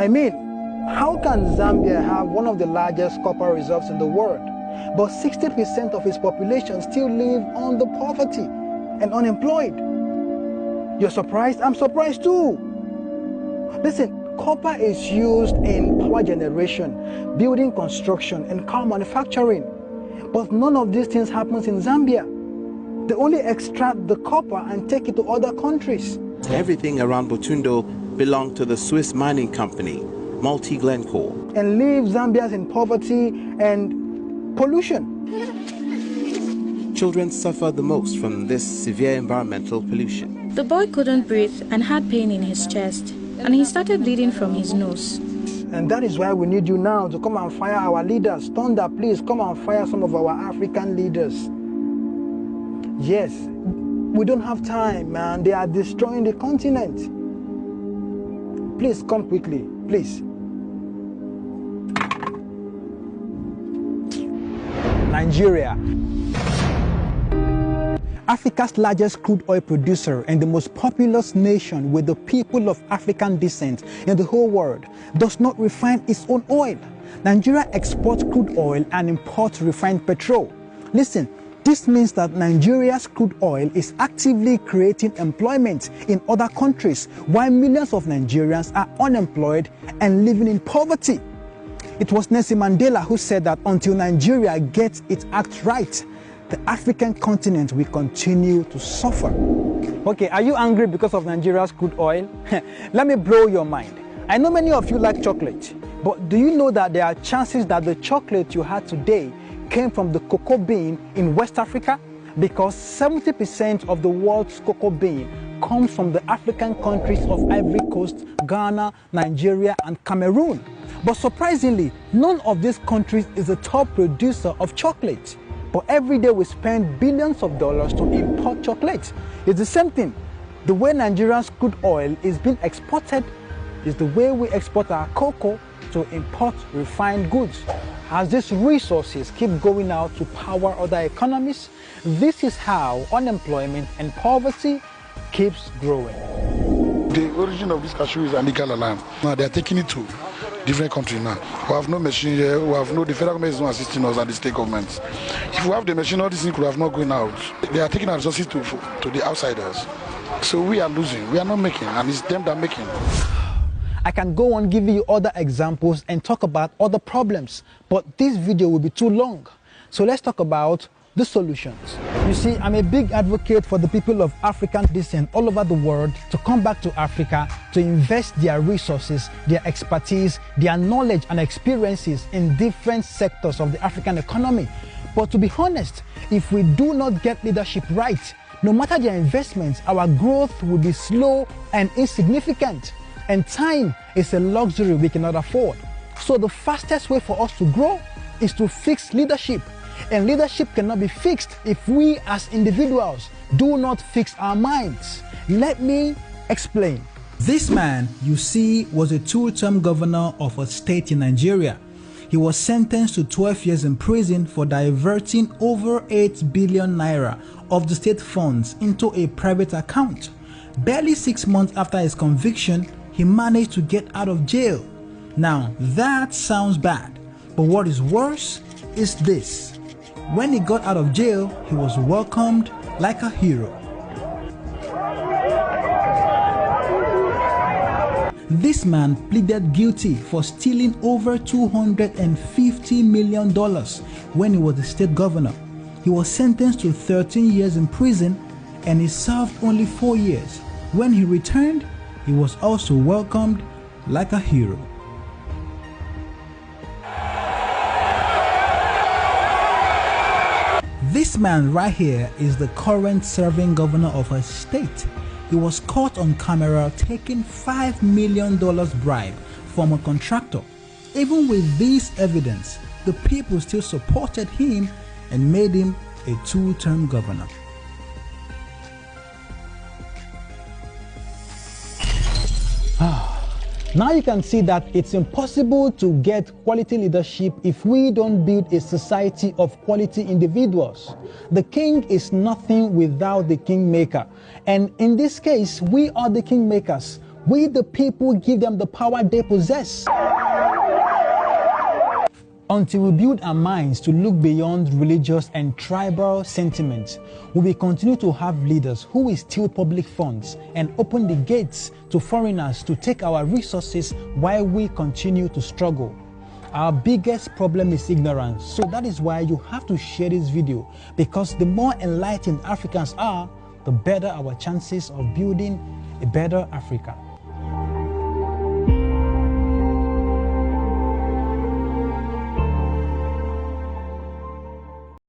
I mean, how can Zambia have one of the largest copper reserves in the world, but 60% of its population still live under poverty and unemployed? You're surprised? I'm surprised too. Listen, copper is used in power generation, building construction, and car manufacturing. But none of these things happens in Zambia. They only extract the copper and take it to other countries. Everything around Butundo belonged to the Swiss mining company, Multi Glencore. And leave Zambians in poverty and pollution. Children suffer the most from this severe environmental pollution. The boy couldn't breathe and had pain in his chest, and he started bleeding from his nose. And that is why we need you now to come and fire our leaders. Thunder, please come and fire some of our African leaders. Yes, we don't have time, man. They are destroying the continent. Please come quickly, please. Nigeria. Africa's largest crude oil producer and the most populous nation with the people of African descent in the whole world does not refine its own oil. Nigeria exports crude oil and imports refined petrol. Listen, this means that Nigeria's crude oil is actively creating employment in other countries while millions of Nigerians are unemployed and living in poverty. It was Nelson Mandela who said that until Nigeria gets its act right, the African continent will continue to suffer. Okay, are you angry because of Nigeria's crude oil? Let me blow your mind. I know many of you like chocolate, but do you know that there are chances that the chocolate you had today came from the cocoa bean in West Africa? Because 70% of the world's cocoa bean comes from the African countries of Ivory Coast, Ghana, Nigeria, and Cameroon. But surprisingly, none of these countries is a top producer of chocolate. But every day we spend billions of dollars to import chocolate. It's the same thing. The way Nigeria's crude oil is being exported is the way we export our cocoa to import refined goods. As these resources keep going out to power other economies, this is how unemployment and poverty keeps growing. The origin of this cashew is illegal alarm. Now they are taking it to different countries now. We have no machine here, the federal government is not assisting us and the state governments. If we have the machine, all these things could have not gone out. They are taking our resources to the outsiders. So we are losing, we are not making, and it's them that are making. I can go on giving you other examples and talk about other problems, but this video will be too long. So let's talk about the solutions. You see, I'm a big advocate for the people of African descent all over the world to come back to Africa to invest their resources, their expertise, their knowledge and experiences in different sectors of the African economy. But to be honest, if we do not get leadership right, no matter their investments, our growth will be slow and insignificant. And time is a luxury we cannot afford. So the fastest way for us to grow is to fix leadership. And leadership cannot be fixed if we as individuals do not fix our minds. Let me explain. This man you see was a two-term governor of a state in Nigeria. He was sentenced to 12 years in prison for diverting over 8 billion naira of the state funds into a private account. Barely 6 months after his conviction, he managed to get out of jail. Now that sounds bad, but what is worse is this. When he got out of jail, he was welcomed like a hero. This man pleaded guilty for stealing over $250 million when he was the state governor. He was sentenced to 13 years in prison and he served only 4 years. When he returned, he was also welcomed like a hero. This man right here is the current serving governor of a state. He was caught on camera taking $5 million bribe from a contractor. Even with this evidence, the people still supported him and made him a two-term governor. Now you can see that it's impossible to get quality leadership if we don't build a society of quality individuals. The king is nothing without the kingmaker. And in this case, we are the kingmakers. We the people give them the power they possess. Until we build our minds to look beyond religious and tribal sentiments, we will continue to have leaders who will steal public funds and open the gates to foreigners to take our resources while we continue to struggle. Our biggest problem is ignorance, so that is why you have to share this video, because the more enlightened Africans are, the better our chances of building a better Africa.